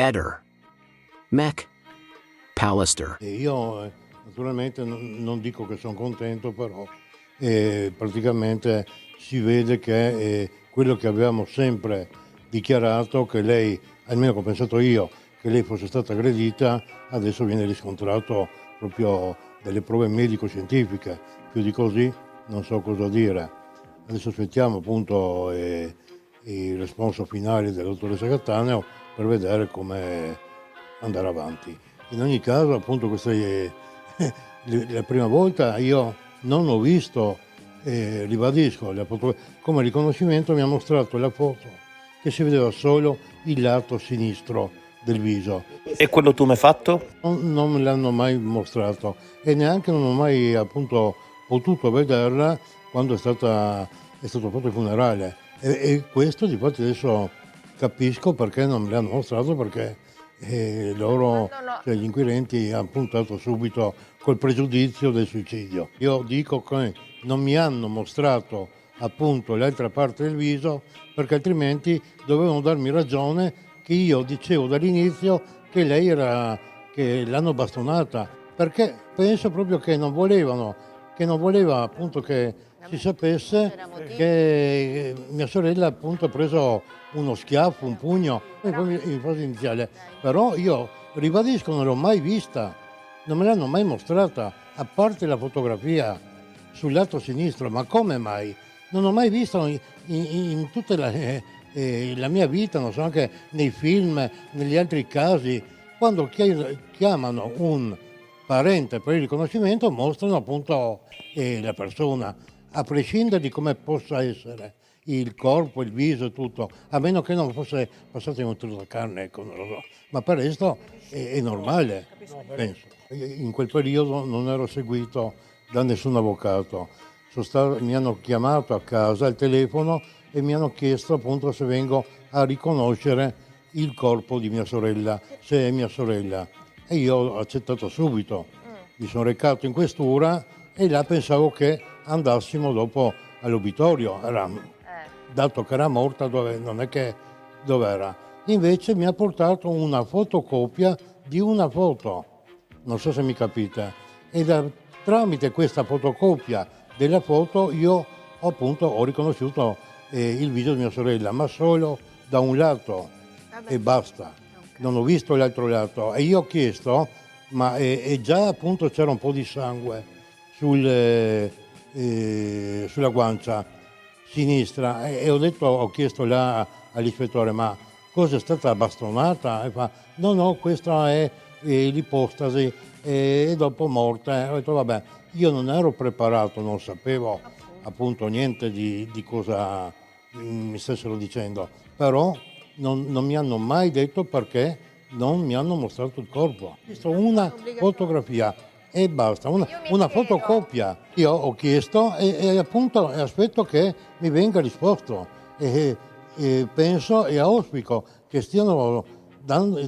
Eder, McAllister. E io naturalmente non dico che sono contento, però praticamente si vede che quello che avevamo sempre dichiarato, che lei, almeno che ho pensato io, che lei fosse stata aggredita, adesso viene riscontrato proprio delle prove medico-scientifiche. Più di così non so cosa dire. Adesso aspettiamo appunto i responso finali della dottoressa Cattaneo per vedere come andare avanti. In ogni caso, appunto, questa è la prima volta io non ho visto, ribadisco, come riconoscimento mi ha mostrato la foto che si vedeva solo il lato sinistro del viso. E quello tu mi hai fatto? Non me l'hanno mai mostrato e neanche non ho mai appunto potuto vederla quando è stato fatto il funerale. E questo difatti adesso capisco perché non me l'hanno mostrato, perché loro, cioè gli inquirenti, hanno puntato subito col pregiudizio del suicidio. Io dico che non mi hanno mostrato appunto l'altra parte del viso perché altrimenti dovevano darmi ragione che io dicevo dall'inizio che lei che l'hanno bastonata, perché penso proprio che non voleva appunto che si sapesse che mia sorella appunto ha preso uno schiaffo, un pugno in fase iniziale, però io ribadisco non l'ho mai vista, non me l'hanno mai mostrata, a parte la fotografia sul lato sinistro, ma come mai? Non ho mai visto in tutta la mia vita, non so, anche nei film, negli altri casi, quando chiamano un parente per il riconoscimento mostrano appunto la persona, a prescindere di come possa essere il corpo, il viso e tutto, a meno che non fosse passato in un trito da carne, ecco, non lo so. Ma per il resto è normale, penso. In quel periodo non ero seguito da nessun avvocato. Mi hanno chiamato a casa al telefono e mi hanno chiesto appunto se vengo a riconoscere il corpo di mia sorella, se è mia sorella. E io ho accettato subito. Mi sono recato in questura e là pensavo che andassimo dopo all'obitorio. Dato che era morta, non è che dov'era. Invece mi ha portato una fotocopia di una foto, non so se mi capite, e tramite questa fotocopia della foto io appunto ho riconosciuto il viso di mia sorella, ma solo da un lato e basta. Non ho visto l'altro lato e io ho chiesto, ma già appunto c'era un po' di sangue sulla guancia sinistra e ho chiesto là all'ispettore, ma cosa è stata bastonata? E fa, no, questa è l'ipostasi e dopo morta. Ho detto vabbè, io non ero preparato, non sapevo appunto niente di cosa mi stessero dicendo, però non mi hanno mai detto perché non mi hanno mostrato il corpo. Ho visto una fotografia e basta, una fotocopia. Io ho chiesto e appunto aspetto che mi venga risposto e penso e auspico che stiano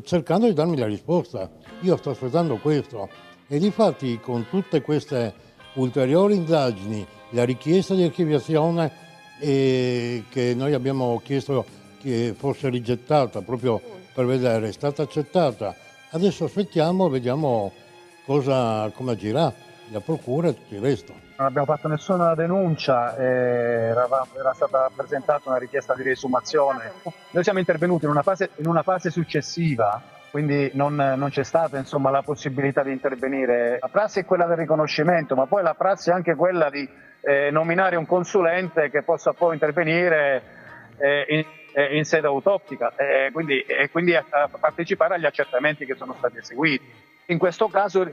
cercando di darmi la risposta. Io sto aspettando questo e difatti con tutte queste ulteriori indagini, la richiesta di archiviazione che noi abbiamo chiesto che fosse rigettata proprio per vedere, è stata accettata. Adesso aspettiamo e vediamo come agirà la procura e tutto il resto. Non abbiamo fatto nessuna denuncia, era stata presentata una richiesta di riesumazione. Noi siamo intervenuti in una fase successiva, quindi non c'è stata insomma la possibilità di intervenire. La prassi è quella del riconoscimento, ma poi la prassi è anche quella di nominare un consulente che possa poi intervenire in sede autoptica e quindi a partecipare agli accertamenti che sono stati eseguiti. In questo caso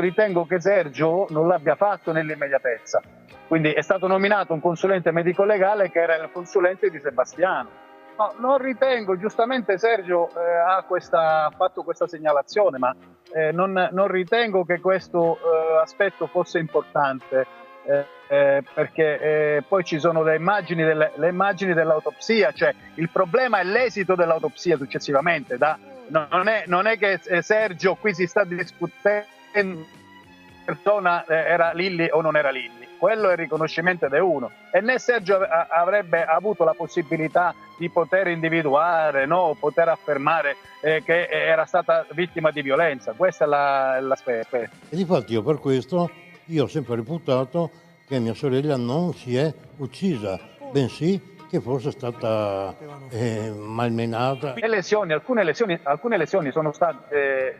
ritengo che Sergio non l'abbia fatto nell'immediatezza, quindi è stato nominato un consulente medico-legale che era il consulente di Sebastiano. No, non ritengo, giustamente Sergio ha fatto questa segnalazione, ma non ritengo che questo aspetto fosse importante, perché poi ci sono le immagini dell'autopsia, cioè il problema è l'esito dell'autopsia successivamente. Non è che Sergio qui si sta discutendo persona era Lilli o non era Lilli. quello è il riconoscimento di uno. E né Sergio avrebbe avuto la possibilità di poter individuare, no, poter affermare che era stata vittima di violenza. Questo è l'aspetto. E difatti io per questo io ho sempre reputato che mia sorella non si è uccisa, bensì che fosse stata malmenata. Alcune lesioni sono state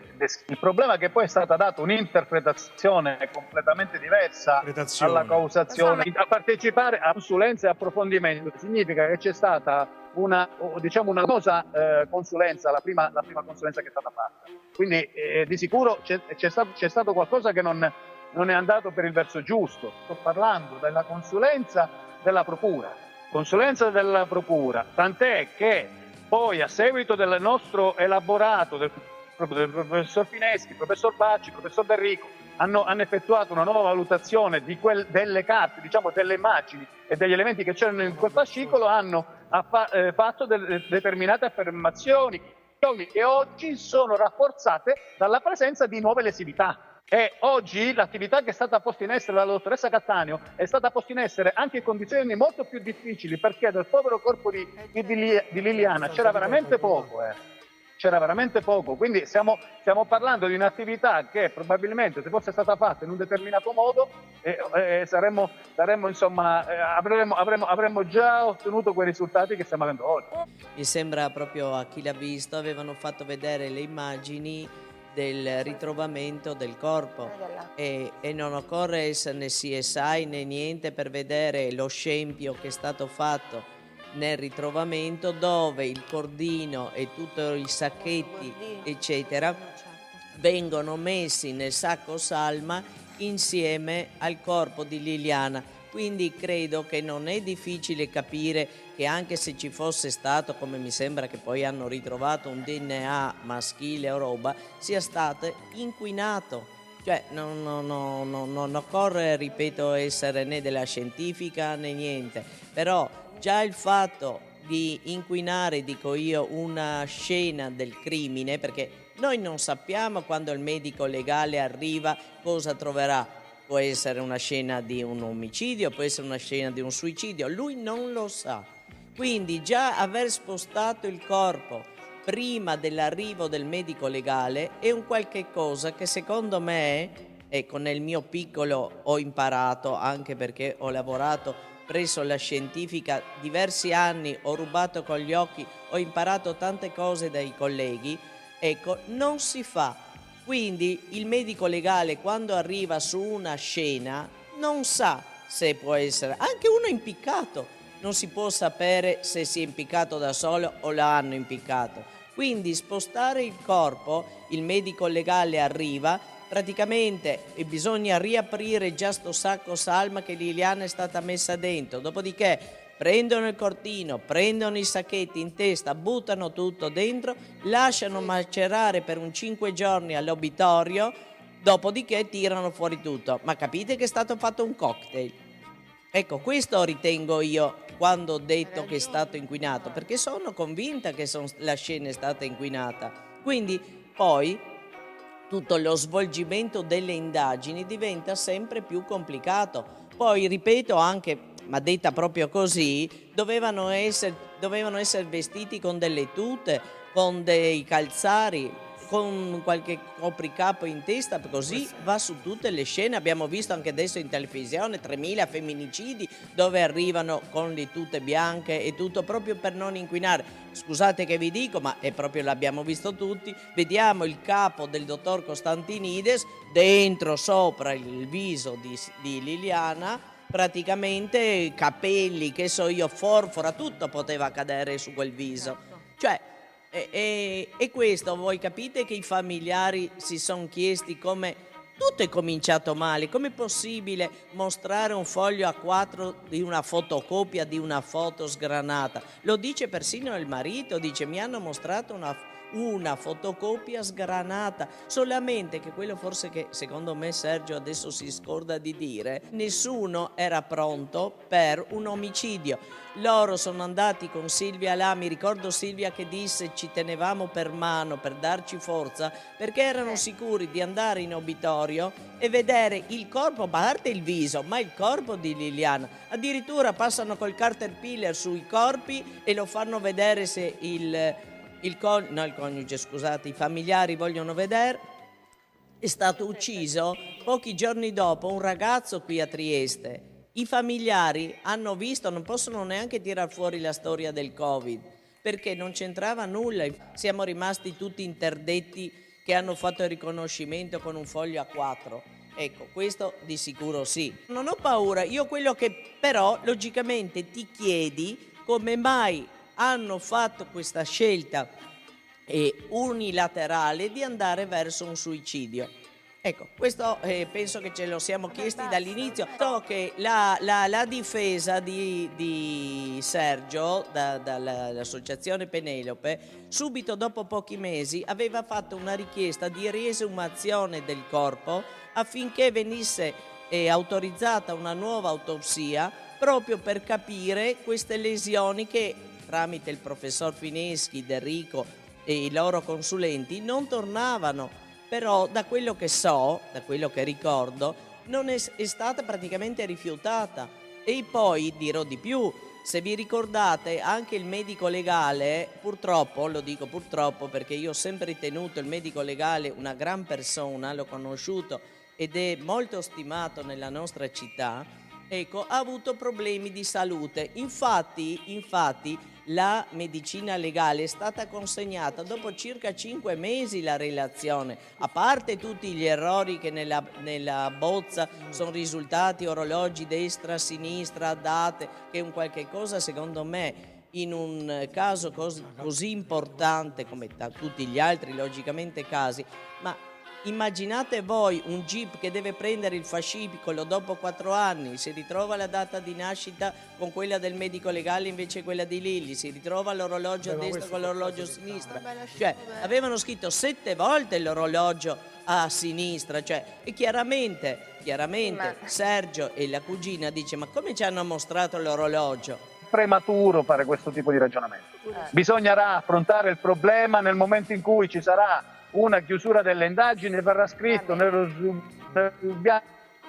il problema è che poi è stata data un'interpretazione completamente diversa alla causazione. A partecipare a consulenza e approfondimento significa che c'è stata una famosa consulenza, la prima consulenza che è stata fatta. Quindi di sicuro c'è stato qualcosa che non è andato per il verso giusto. Sto parlando della consulenza della procura. Tant'è che poi a seguito del nostro elaborato del professor Fineschi, il professor Bacci, il professor Berrico hanno effettuato una nuova valutazione delle carte, diciamo delle immagini e degli elementi che c'erano in quel fascicolo, hanno fatto determinate affermazioni che oggi sono rafforzate dalla presenza di nuove lesività. E oggi l'attività che è stata posta in essere dalla dottoressa Cattaneo è stata posta in essere anche in condizioni molto più difficili, perché del povero corpo di Liliana c'era veramente poco. C'era veramente poco, quindi stiamo parlando di un'attività che probabilmente, se fosse stata fatta in un determinato modo, avremmo già ottenuto quei risultati che stiamo avendo oggi. Mi sembra proprio, a chi l'ha visto, avevano fatto vedere le immagini del ritrovamento del corpo e non occorre esserne CSI né niente per vedere lo scempio che è stato fatto nel ritrovamento, dove il cordino e tutti i sacchetti eccetera vengono messi nel sacco salma insieme al corpo di Liliana. Quindi credo che non è difficile capire che anche se ci fosse stato, come mi sembra che poi hanno ritrovato, un DNA maschile o roba, sia stato inquinato. Cioè non occorre, ripeto, essere né della scientifica né niente, però già il fatto di inquinare, dico io, una scena del crimine, perché noi non sappiamo quando il medico legale arriva cosa troverà. Può essere una scena di un omicidio, può essere una scena di un suicidio, lui non lo sa. Quindi già aver spostato il corpo prima dell'arrivo del medico legale è un qualche cosa che secondo me, ecco, nel mio piccolo ho imparato, anche perché ho lavorato presso la scientifica diversi anni, ho rubato con gli occhi, ho imparato tante cose dai colleghi, ecco, non si fa. Quindi il medico legale, quando arriva su una scena, non sa se può essere, anche uno impiccato, non si può sapere se si è impiccato da solo o l'hanno impiccato. Quindi spostare il corpo, il medico legale arriva, praticamente bisogna riaprire già sto sacco salma che Liliana è stata messa dentro, dopodiché prendono il cortino, prendono i sacchetti in testa, buttano tutto dentro, lasciano macerare per un 5 giorni all'obitorio, dopodiché tirano fuori tutto. Ma capite che è stato fatto un cocktail? Ecco, questo ritengo io quando ho detto che è stato inquinato, perché sono convinta che la scena è stata inquinata. Quindi poi tutto lo svolgimento delle indagini diventa sempre più complicato. Poi, ripeto, anche, ma detta proprio così, dovevano essere vestiti con delle tute, con dei calzari, con qualche copricapo in testa, così va su tutte le scene. Abbiamo visto anche adesso in televisione 3.000 femminicidi dove arrivano con le tute bianche e tutto, proprio per non inquinare. Scusate che vi dico, ma è proprio, l'abbiamo visto tutti, vediamo il capo del dottor Costantinides dentro sopra il viso di Liliana, praticamente capelli, che so io, forfora, tutto poteva cadere su quel viso. Cioè, e questo, voi capite che i familiari si sono chiesti come tutto è cominciato male, com'è possibile mostrare un foglio A4 di una fotocopia di una foto sgranata? Lo dice persino il marito, dice: mi hanno mostrato una fotocopia sgranata, solamente che quello forse che secondo me Sergio adesso si scorda di dire, nessuno era pronto per un omicidio. Loro sono andati con Silvia là, mi ricordo Silvia che disse ci tenevamo per mano per darci forza, perché erano sicuri di andare in obitorio e vedere il corpo, a parte il viso, ma il corpo di Liliana. Addirittura passano col caterpillar sui corpi e lo fanno vedere se il coniuge, scusate, i familiari vogliono vedere. È stato ucciso pochi giorni dopo un ragazzo qui a Trieste. I familiari hanno visto, non possono neanche tirar fuori la storia del Covid, perché non c'entrava nulla. Siamo rimasti tutti interdetti che hanno fatto il riconoscimento con un foglio A4. Ecco, questo di sicuro sì. Non ho paura, io quello che però logicamente ti chiedi come mai hanno fatto questa scelta unilaterale di andare verso un suicidio. Ecco, questo penso che ce lo siamo chiesti dall'inizio. So che la difesa di Sergio dall'associazione Penelope, subito dopo pochi mesi aveva fatto una richiesta di riesumazione del corpo affinché venisse autorizzata una nuova autopsia proprio per capire queste lesioni che tramite il professor Fineschi, D'Enrico e i loro consulenti non tornavano. Però da quello che so, da quello che ricordo, non è stata praticamente rifiutata. E poi dirò di più, se vi ricordate anche il medico legale, purtroppo, lo dico purtroppo perché io ho sempre ritenuto il medico legale una gran persona, l'ho conosciuto ed è molto stimato nella nostra città, ecco, ha avuto problemi di salute. Infatti la medicina legale è stata consegnata dopo circa 5 mesi la relazione, a parte tutti gli errori che nella bozza sono risultati, orologi destra, sinistra, date, che è un qualche cosa secondo me in un caso così importante come tutti gli altri logicamente casi, ma immaginate voi un GIP che deve prendere il fascicolo dopo 4 anni, si ritrova la data di nascita con quella del medico legale invece quella di Lilli, si ritrova l'orologio a destra con l'orologio a sinistra. Cioè, avevano scritto 7 volte l'orologio a sinistra, cioè, e chiaramente Sergio e la cugina dice ma come ci hanno mostrato l'orologio? Prematuro fare questo tipo di ragionamento. Bisognerà affrontare il problema nel momento in cui ci sarà una chiusura delle indagini e verrà scritto nello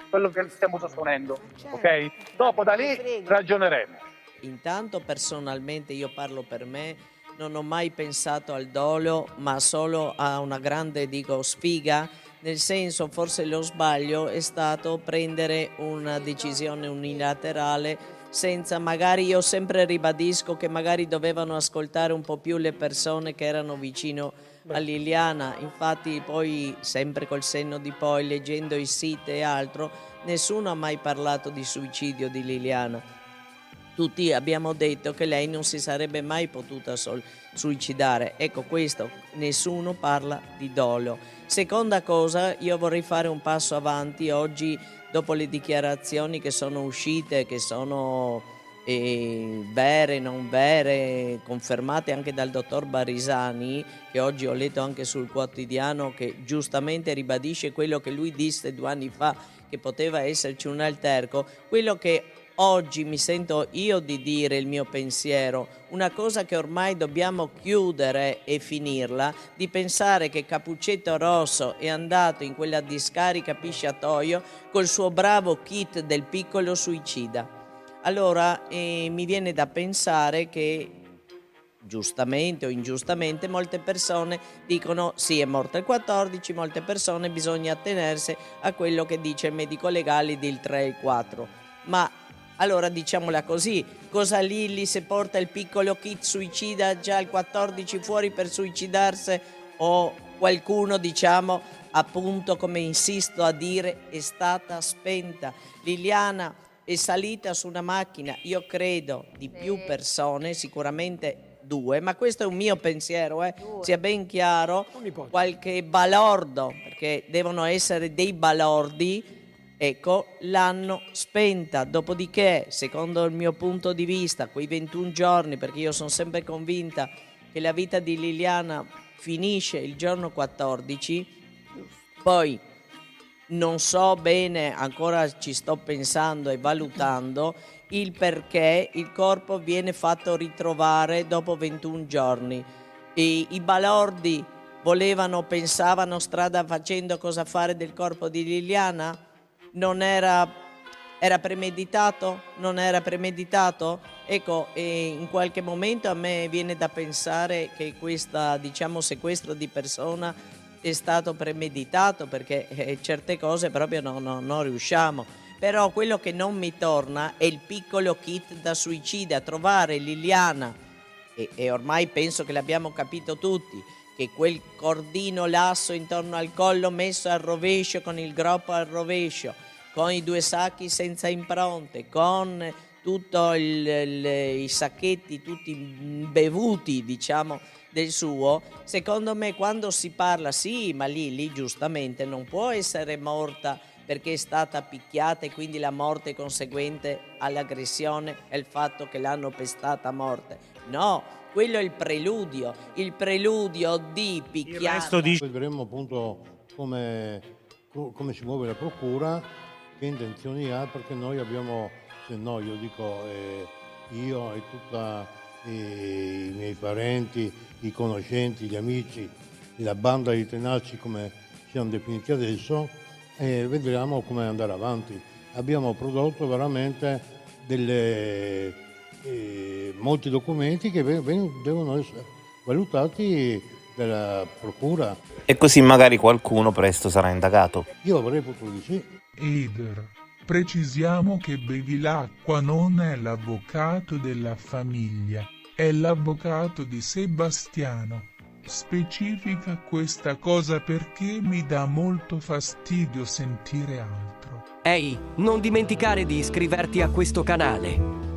quello che stiamo sostenendo, ok? Dopo da lì ragioneremo. Intanto personalmente, io parlo per me, non ho mai pensato al dolo, ma solo a una grande, sfiga, nel senso forse lo sbaglio è stato prendere una decisione unilaterale senza, magari io sempre ribadisco che magari dovevano ascoltare un po' più le persone che erano vicino a Liliana. Infatti poi sempre col senno di poi, leggendo i siti e altro, nessuno ha mai parlato di suicidio di Liliana. Tutti abbiamo detto che lei non si sarebbe mai potuta suicidare. Ecco questo, nessuno parla di dolo. Seconda cosa, io vorrei fare un passo avanti oggi dopo le dichiarazioni che sono uscite, che sono vere, non vere, confermate anche dal dottor Barisani, che oggi ho letto anche sul quotidiano, che giustamente ribadisce quello che lui disse 2 anni fa, che poteva esserci un alterco. Quello che oggi mi sento io di dire il mio pensiero, una cosa che ormai dobbiamo chiudere e finirla, di pensare che Cappuccetto Rosso è andato in quella discarica pisciatoio col suo bravo kit del piccolo suicida. Allora mi viene da pensare che giustamente o ingiustamente molte persone dicono sì, è morto il 14, molte persone bisogna attenersi a quello che dice il medico legale del 3 e il 4. Ma allora diciamola così, cosa Lilli se porta il piccolo kit suicida già il 14 fuori per suicidarsi, o qualcuno appunto come insisto a dire è stata spenta. Liliana è salita su una macchina, io credo di più persone, sicuramente 2, ma questo è un mio pensiero, sia ben chiaro, qualche balordo, perché devono essere dei balordi, ecco, l'hanno spenta. Dopodiché, secondo il mio punto di vista, quei 21 giorni, perché io sono sempre convinta che la vita di Liliana finisce il giorno 14, poi non so bene, ancora ci sto pensando e valutando il perché il corpo viene fatto ritrovare dopo 21 giorni. E i balordi pensavano strada facendo cosa fare del corpo di Liliana? Non era premeditato? Non era premeditato? Ecco, e in qualche momento a me viene da pensare che questo, diciamo, sequestro di persona è stato premeditato, perché certe cose proprio non riusciamo. Però quello che non mi torna è il piccolo kit da suicida, trovare Liliana, e ormai penso che l'abbiamo capito tutti, che quel cordino lasso intorno al collo messo al rovescio, con il groppo al rovescio, con i 2 sacchi senza impronte, con tutti i sacchetti tutti bevuti, diciamo, del suo. Secondo me, quando si parla, sì, ma lì giustamente non può essere morta perché è stata picchiata e quindi la morte conseguente all'aggressione è il fatto che l'hanno pestata a morte. No, quello è il preludio di picchiata. Vedremo appunto come si muove la procura, che intenzioni ha, perché noi abbiamo, io dico io e tutta i miei parenti, i conoscenti, gli amici, la banda di tenaci come siamo definiti adesso, e vedremo come andare avanti. Abbiamo prodotto veramente molti documenti che devono essere valutati dalla procura. E così magari qualcuno presto sarà indagato. Io avrei potuto di sì. Eider, precisiamo che Bevilacqua non è l'avvocato della famiglia, è l'avvocato di Sebastiano. Specifica questa cosa perché mi dà molto fastidio sentire altro. Ehi, non dimenticare di iscriverti a questo canale.